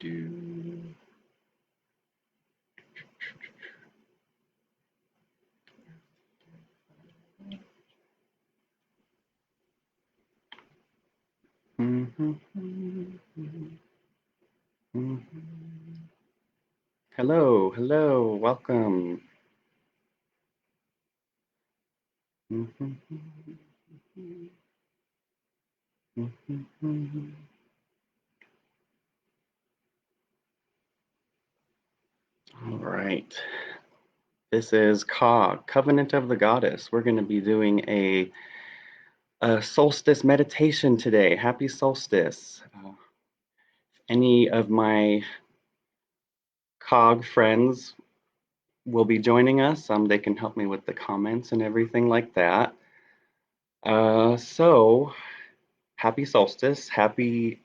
Hello, hello, welcome. All right. This is COG, Covenant of the Goddess. We're going to be doing a solstice meditation today. Happy solstice. Any of my COG friends will be joining us. They can help me with the comments and everything like that. So, happy solstice. Happy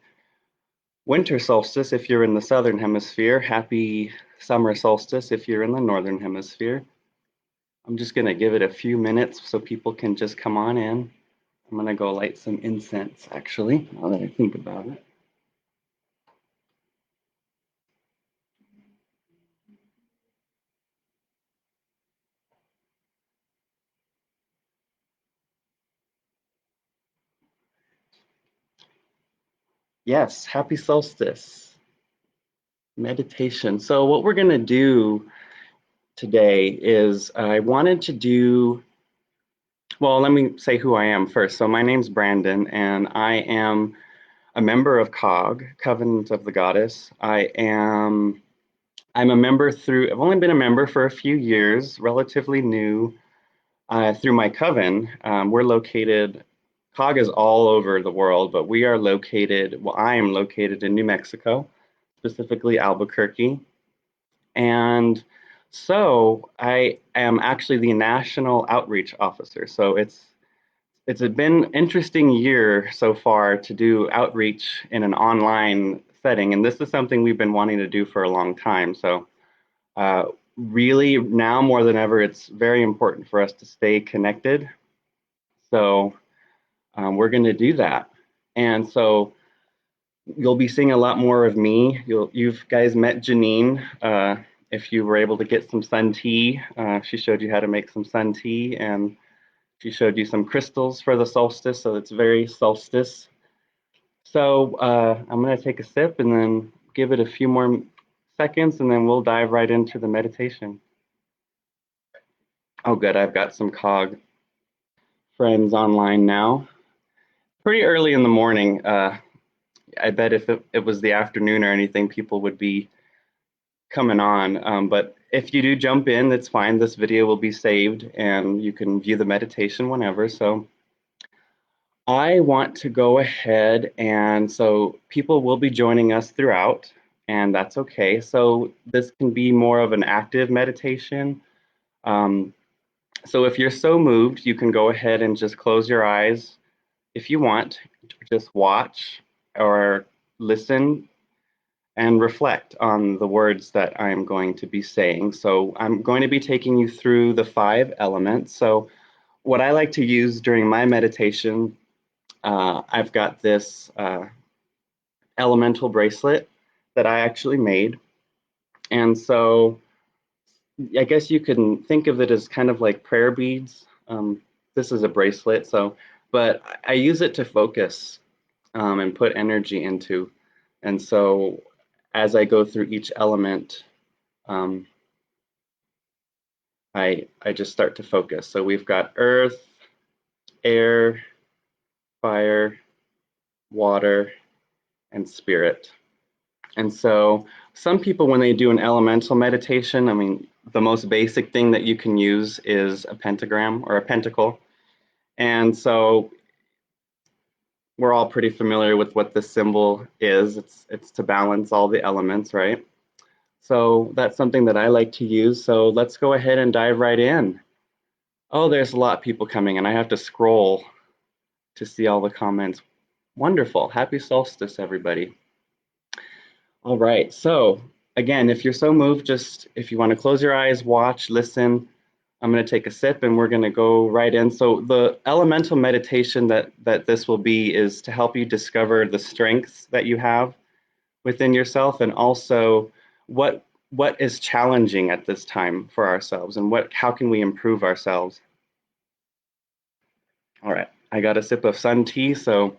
winter solstice if you're in the southern hemisphere. Happy summer solstice if you're in the northern hemisphere. I'm just going to give it a few minutes so people can just come on in. I'm going to go light some incense, actually, now that I think about it. Yes, happy solstice meditation. So what we're going to do today is I wanted to do, well, let me say who I am first. So my name's Brandon, and I am a member of COG, Covenant of the Goddess. I'm a member I've only been a member for a few years, relatively new. Through my coven, we're located, COG is all over the world, but we are located, well, I am located in New Mexico, specifically Albuquerque. And so I am actually the National Outreach Officer. So it's been an interesting year so far to do outreach in an online setting. And this is something we've been wanting to do for a long time. So really now more than ever, it's very important for us to stay connected. So we're going to do that. And so you'll be seeing a lot more of me. You've guys met Janine. If you were able to get some sun tea, she showed you how to make some sun tea, and she showed you some crystals for the solstice. So it's very solstice. So I'm going to take a sip and then give it a few more seconds, and then we'll dive right into the meditation. Oh, good. I've got some COG friends online now. Pretty early in the morning. I bet if it was the afternoon or anything, people would be coming on. But if you do jump in, that's fine. This video will be saved and you can view the meditation whenever. So I want to go ahead, and so people will be joining us throughout, and that's okay. So this can be more of an active meditation. So if you're so moved, you can go ahead and just close your eyes if you want. Just watch or listen and reflect on the words that I'm going to be saying. So I'm going to be taking you through the 5 elements. So what I like to use during my meditation, I've got this elemental bracelet that I actually made. And so I guess you can think of it as kind of like prayer beads. This is a bracelet, but I use it to focus and put energy into. And so as I go through each element, I just start to focus. So we've got earth, air, fire, water, and spirit. And so some people, when they do an elemental meditation, I mean, the most basic thing that you can use is a pentagram or a pentacle. And so we're all pretty familiar with what this symbol is. It's to balance all the elements, right? So that's something that I like to use. So let's go ahead and dive right in. Oh, there's a lot of people coming, and I have to scroll to see all the comments. Wonderful. Happy solstice, everybody. All right. So again, if you're so moved, just if you want to close your eyes, watch, listen, I'm going to take a sip and we're going to go right in. So the elemental meditation that this will be is to help you discover the strengths that you have within yourself, and also what is challenging at this time for ourselves, and how can we improve ourselves. All right, I got a sip of sun tea, so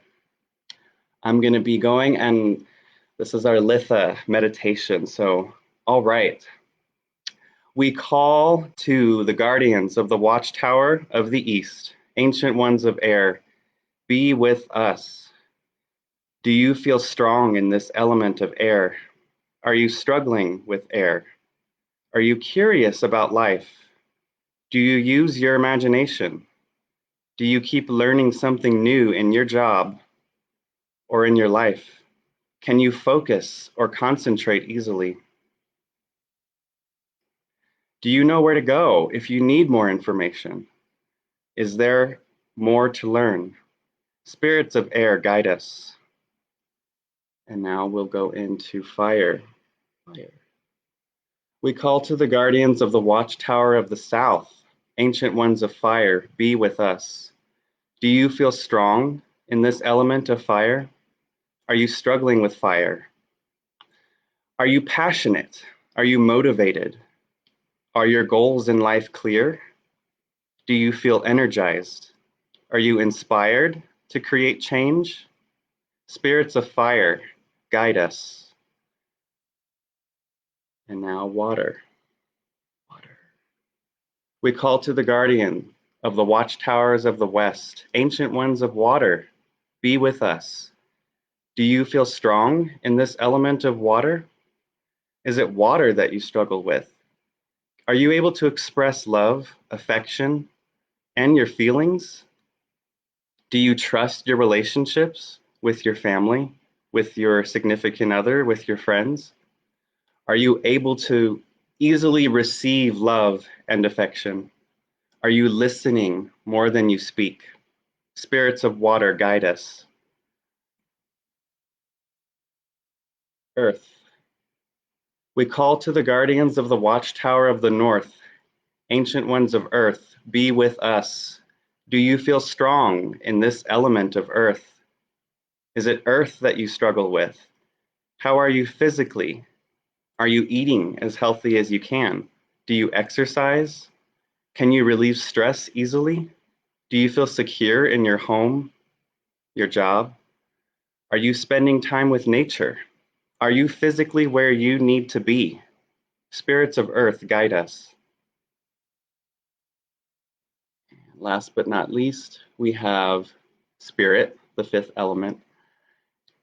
I'm going to be going, and this is our Litha meditation. So, all right, we call to the guardians of the watchtower of the east, ancient ones of air, be with us. Do you feel strong in this element of air? Are you struggling with air? Are you curious about life? Do you use your imagination? Do you keep learning something new in your job or in your life? Can you focus or concentrate easily? Do you know where to go if you need more information? Is there more to learn? Spirits of air, guide us. And now we'll go into fire. Fire. We call to the guardians of the watchtower of the south, ancient ones of fire, be with us. Do you feel strong in this element of fire? Are you struggling with fire? Are you passionate? Are you motivated? Are your goals in life clear? Do you feel energized? Are you inspired to create change? Spirits of fire, guide us. And now water. Water. We call to the guardian of the watchtowers of the west, ancient ones of water, be with us. Do you feel strong in this element of water? Is it water that you struggle with? Are you able to express love, affection, and your feelings? Do you trust your relationships with your family, with your significant other, with your friends? Are you able to easily receive love and affection? Are you listening more than you speak? Spirits of water, guide us. Earth. We call to the guardians of the watchtower of the north, ancient ones of earth, be with us. Do you feel strong in this element of earth? Is it earth that you struggle with? How are you physically? Are you eating as healthy as you can? Do you exercise? Can you relieve stress easily? Do you feel secure in your home, your job? Are you spending time with nature? Are you physically where you need to be? Spirits of earth, guide us. Last but not least, we have spirit, the fifth element.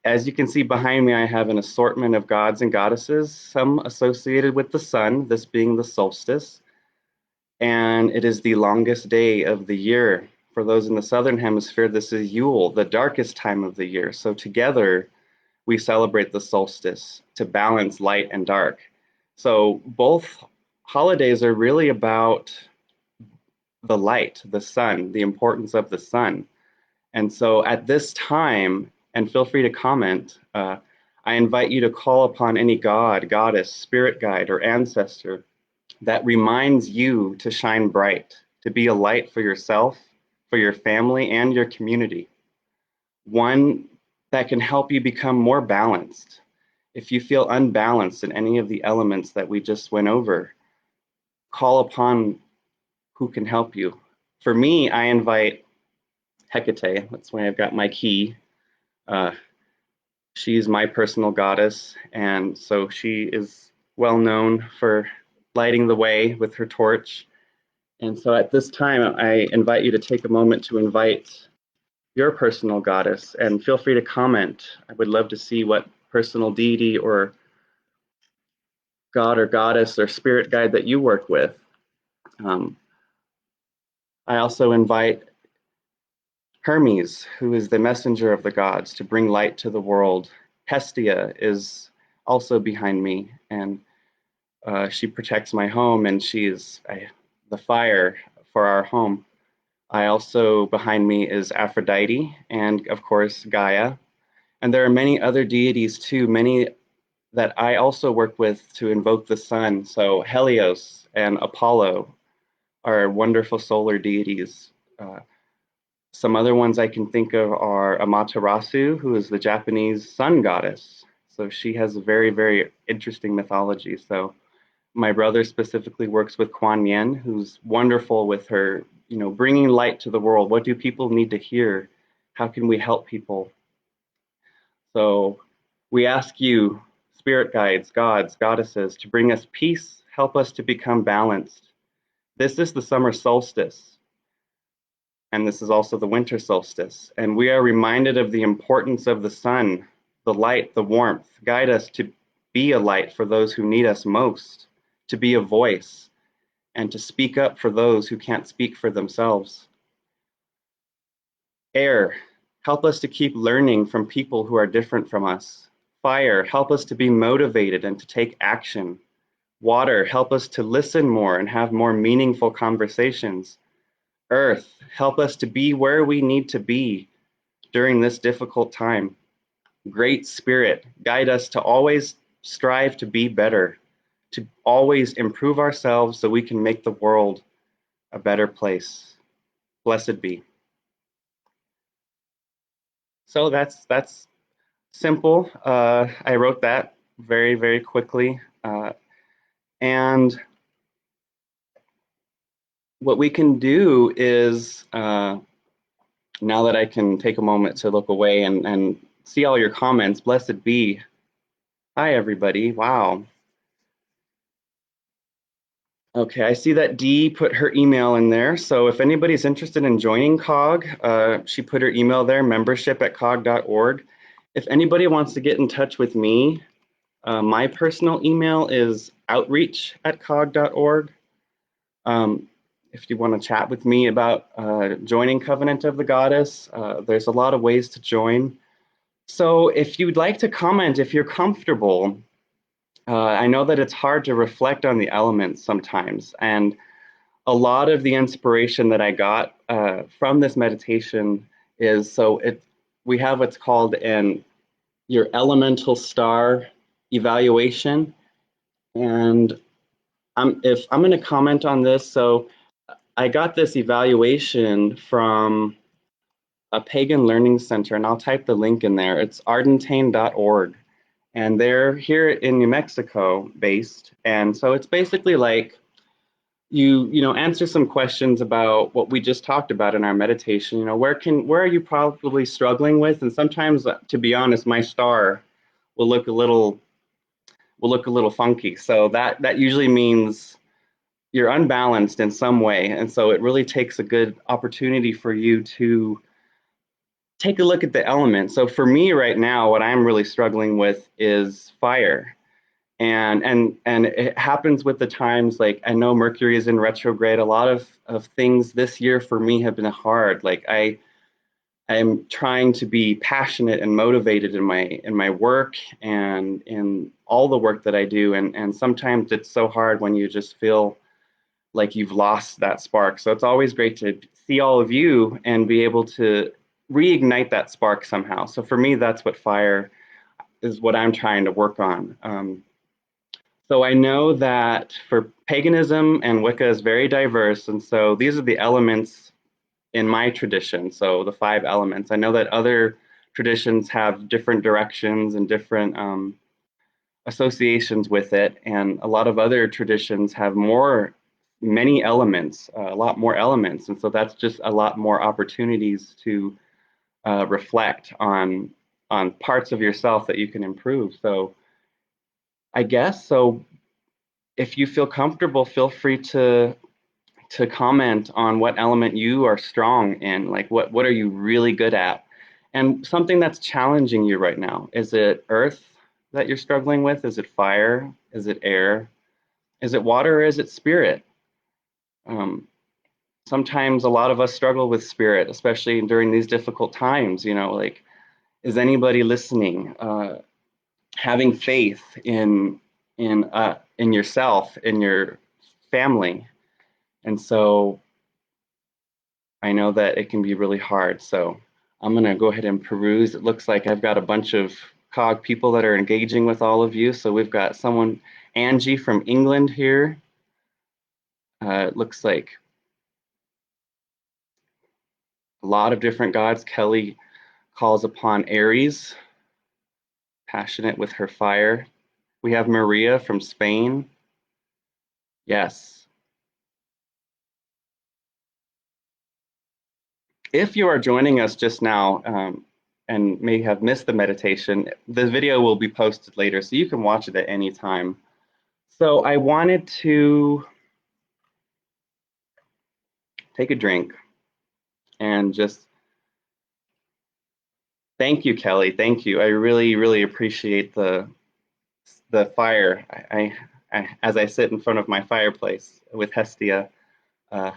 As you can see behind me, I have an assortment of gods and goddesses, some associated with the sun, this being the solstice. And it is the longest day of the year. For those in the southern hemisphere, this is Yule, the darkest time of the year. So together, we celebrate the solstice to balance light and dark. So both holidays are really about the light, the sun, the importance of the sun. And so at this time, and feel free to comment, I invite you to call upon any god, goddess, spirit guide, or ancestor that reminds you to shine bright, to be a light for yourself, for your family, and your community. One that can help you become more balanced. If you feel unbalanced in any of the elements that we just went over, call upon who can help you. For me, I invite Hecate. That's why I've got my key. Uh, she's my personal goddess, and so she is well known for lighting the way with her torch. And so at this time, I invite you to take a moment to invite your personal goddess, and feel free to comment. I would love to see what personal deity or god or goddess or spirit guide that you work with. Um, I also invite Hermes, who is the messenger of the gods, to bring light to the world. Hestia is also behind me, and she protects my home, and she is the fire for our home. I also, behind me is Aphrodite, and of course, Gaia. And there are many other deities too, many that I also work with to invoke the sun. So Helios and Apollo are wonderful solar deities. Some other ones I can think of are Amaterasu, who is the Japanese sun goddess. So she has a very, very interesting mythology. So my brother specifically works with Kuan Yin, who's wonderful with her, bringing light to the world. What do people need to hear? How can we help people? So we ask you, spirit guides, gods, goddesses, to bring us peace, help us to become balanced. This is the summer solstice, and this is also the winter solstice. And we are reminded of the importance of the sun, the light, the warmth. Guide us to be a light for those who need us most, to be a voice, and to speak up for those who can't speak for themselves. Air, help us to keep learning from people who are different from us. Fire, help us to be motivated and to take action. Water, help us to listen more and have more meaningful conversations. Earth, help us to be where we need to be during this difficult time. Great Spirit, guide us to always strive to be better, to always improve ourselves so we can make the world a better place. Blessed be. So that's simple. I wrote that very, very quickly. And what we can do is, now that I can take a moment to look away and see all your comments, blessed be. Hi, everybody. Wow. Okay, I see that Dee put her email in there. So if anybody's interested in joining COG, she put her email there, membership@cog.org. If anybody wants to get in touch with me, my personal email is outreach@cog.org. If you want to chat with me about joining Covenant of the Goddess, there's a lot of ways to join. So if you'd like to comment, if you're comfortable, I know that it's hard to reflect on the elements sometimes. And a lot of the inspiration that I got from this meditation is, we have what's called your elemental star evaluation. And I'm going to comment on this. So I got this evaluation from a pagan learning center, and I'll type the link in there. It's ardentane.org. And they're here in New Mexico based. And so it's basically like you answer some questions about what we just talked about in our meditation. Where are you probably struggling with? And sometimes, to be honest, my star will look a little funky. So that usually means you're unbalanced in some way. And so it really takes a good opportunity for you to take a look at the elements. So for me right now, what I'm really struggling with is fire. And it happens with the times, like I know Mercury is in retrograde. A lot of things this year for me have been hard. Like I'm trying to be passionate and motivated in my work and in all the work that I do. And sometimes it's so hard when you just feel like you've lost that spark. So it's always great to see all of you and be able to reignite that spark somehow. So for me, that's what fire is, what I'm trying to work on. So I know that for paganism and Wicca is very diverse. And so these are the elements in my tradition. So the 5 elements. I know that other traditions have different directions and different associations with it. And a lot of other traditions have many elements, a lot more elements. And so that's just a lot more opportunities to reflect on parts of yourself that you can improve. So I guess so. If you feel comfortable, feel free to comment on what element you are strong in. Like what are you really good at, and something that's challenging you right now. Is it earth that you're struggling with? Is it fire? Is it air? Is it water? Or is it spirit? Um, Sometimes a lot of us struggle with spirit, especially during these difficult times. Like, is anybody listening? Having faith in yourself, in your family. And so I know that it can be really hard. So I'm going to go ahead and peruse. It looks like I've got a bunch of COG people that are engaging with all of you. So we've got Angie from England here. It looks like a lot of different gods. Kelly calls upon Aries. passionate with her fire. We have Maria from Spain. Yes. If you are joining us just now and may have missed the meditation, the video will be posted later, so you can watch it at any time. So I wanted to take a drink and just thank you, Kelly. Thank you. I really, really appreciate the fire. As I sit in front of my fireplace with Hestia, uh,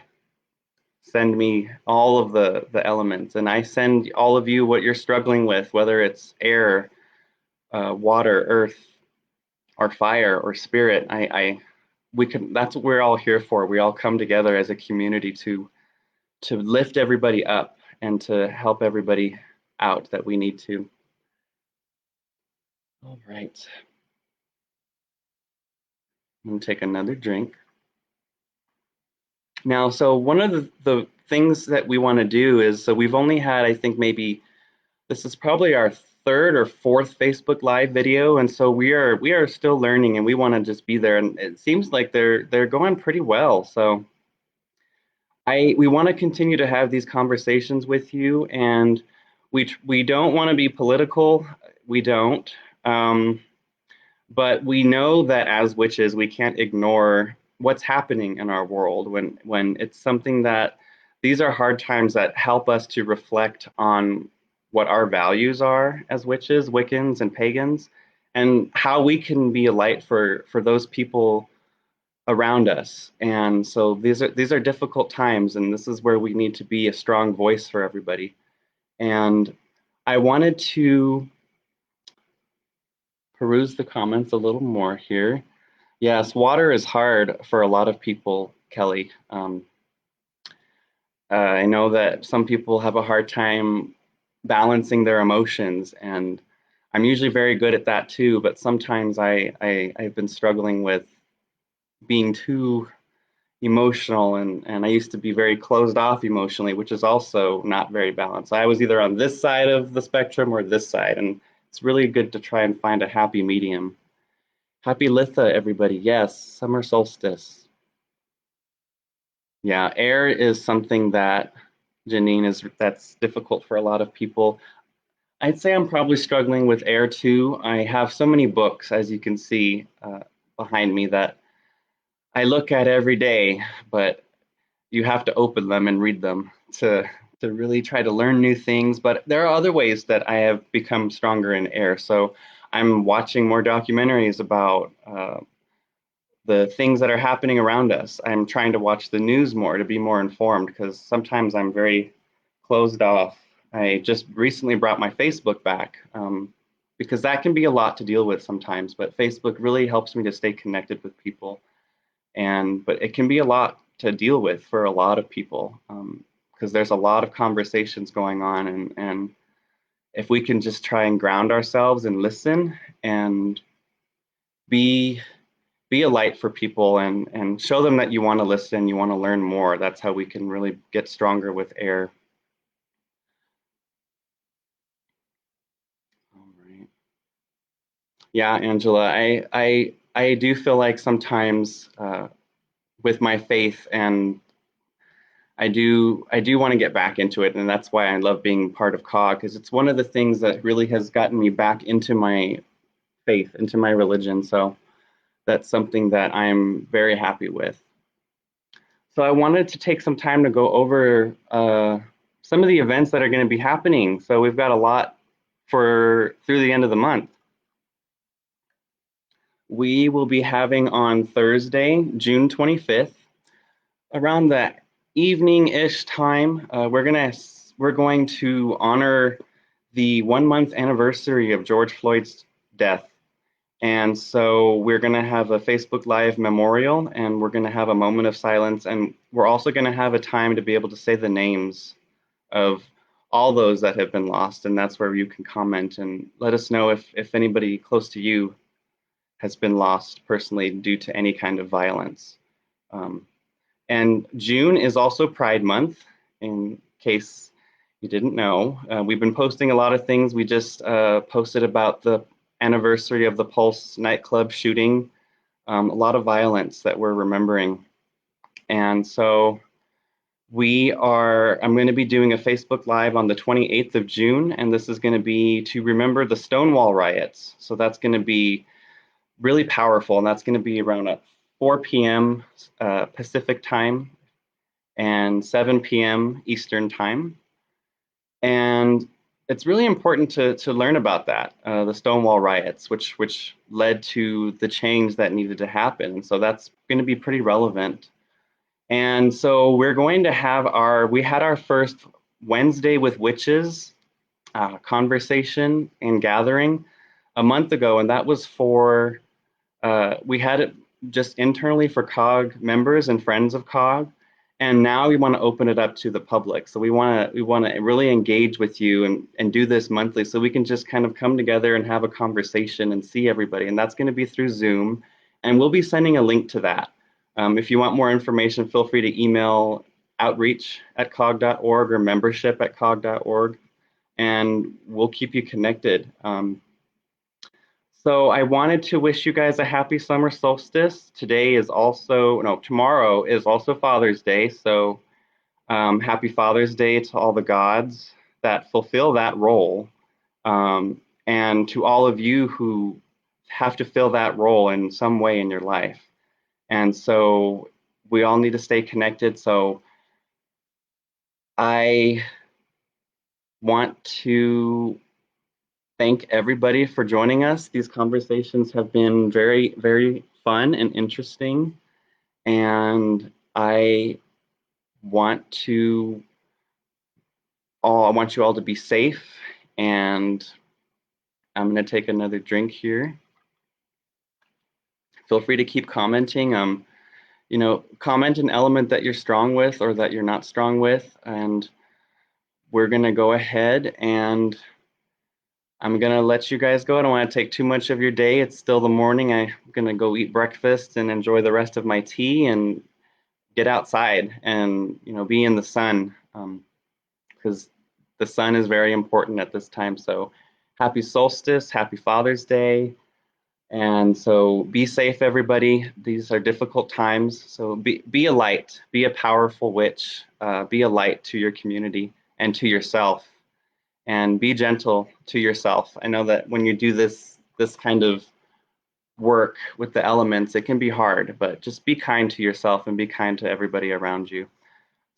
send me all of the elements, and I send all of you what you're struggling with, whether it's air, water, earth, or fire, or spirit. We can. That's what we're all here for. We all come together as a community to lift everybody up and to help everybody out that we need to. All right. I'm gonna take another drink. Now, so one of the things that we want to do is, so we've only had, I think maybe this is probably our third or fourth Facebook Live video, and so we are still learning, and we want to just be there. And it seems like they're going pretty well. So we want to continue to have these conversations with you, and we don't want to be political. We don't. But we know that as witches, we can't ignore what's happening in our world when it's something that these are hard times that help us to reflect on what our values are as witches, Wiccans, and pagans, and how we can be a light for those people around us. And so these are difficult times, and this is where we need to be a strong voice for everybody. And I wanted to peruse the comments a little more here. Yes, water is hard for a lot of people, Kelly. I know that some people have a hard time balancing their emotions, and I'm usually very good at that too, but sometimes I've been struggling with being too emotional, and I used to be very closed off emotionally, which is also not very balanced. I was either on this side of the spectrum or this side, and it's really good to try and find a happy medium. Happy Litha, everybody. Yes, summer solstice. Yeah, air is something that Janine that's difficult for a lot of people. I'd say I'm probably struggling with air too. I have so many books, as you can see behind me, that I look at every day, but you have to open them and read them to really try to learn new things. But there are other ways that I have become stronger in air. So I'm watching more documentaries about the things that are happening around us. I'm trying to watch the news more to be more informed because sometimes I'm very closed off. I just recently brought my Facebook back because that can be a lot to deal with sometimes. But Facebook really helps me to stay connected with people, but it can be a lot to deal with for a lot of people because there's a lot of conversations going on, and if we can just try and ground ourselves and listen and be be a light for people and show them that you want to listen, you want to learn more. That's how we can really get stronger with air. All right. Yeah, Angela, I do feel like sometimes with my faith, and I do want to get back into it, and that's why I love being part of COG, because it's one of the things that really has gotten me back into my faith, into my religion. So that's something that I'm very happy with. So I wanted to take some time to go over some of the events that are going to be happening. So we've got a lot for through the end of the month. We will be having on Thursday, June 25th, around the evening-ish time. We're going to honor the 1 month anniversary of George Floyd's death. And so we're going to have a Facebook Live memorial, and we're going to have a moment of silence, and we're also going to have a time to be able to say the names of all those that have been lost, and that's where you can comment and let us know if anybody close to you has been lost personally due to any kind of violence. And June is also Pride Month, in case you didn't know. We've been posting a lot of things. We just posted about the anniversary of the Pulse nightclub shooting. A lot of violence that we're remembering. And so I'm going to be doing a Facebook Live on the 28th of June, and this is going to be to remember the Stonewall riots. So that's going to be really powerful, and that's going to be around at 4 p.m. Pacific time and 7 p.m. Eastern time. And it's really important to learn about that, the Stonewall riots, which led to the change that needed to happen. And so that's going to be pretty relevant. And so we're going to have we had our first Wednesday with Witches conversation and gathering a month ago, and that was we had it just internally for COG members and friends of COG, and now we want to open it up to the public. So we want to really engage with you and do this monthly, so we can just kind of come together and have a conversation and see everybody. And that's going to be through Zoom, and we'll be sending a link to that. If you want more information, feel free to email outreach@cog.org or membership@cog.org, and we'll keep you connected. So I wanted to wish you guys a happy summer solstice. Tomorrow is also Father's Day. So happy Father's Day to all the gods that fulfill that role, and to all of you who have to fill that role in some way in your life. And so we all need to stay connected. So I want to thank everybody for joining us. These conversations have been very, very fun and interesting. And I want you all to be safe. And I'm going to take another drink here. Feel free to keep commenting. Comment an element that you're strong with or that you're not strong with. And we're going to go ahead and I'm going to let you guys go. I don't want to take too much of your day. It's still the morning. I'm going to go eat breakfast and enjoy the rest of my tea and get outside and, be in the sun, because the sun is very important at this time. So happy solstice, happy Father's Day. And so be safe, everybody. These are difficult times. So be a light, be a powerful witch, be a light to your community and to yourself. And be gentle to yourself. I know that when you do this kind of work with the elements, it can be hard, but just be kind to yourself and be kind to everybody around you.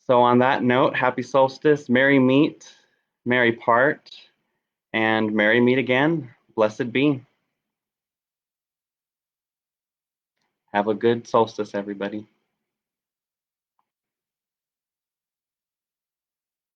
So on that note, happy solstice, merry meet, merry part, and merry meet again. Blessed be. Have a good solstice, everybody.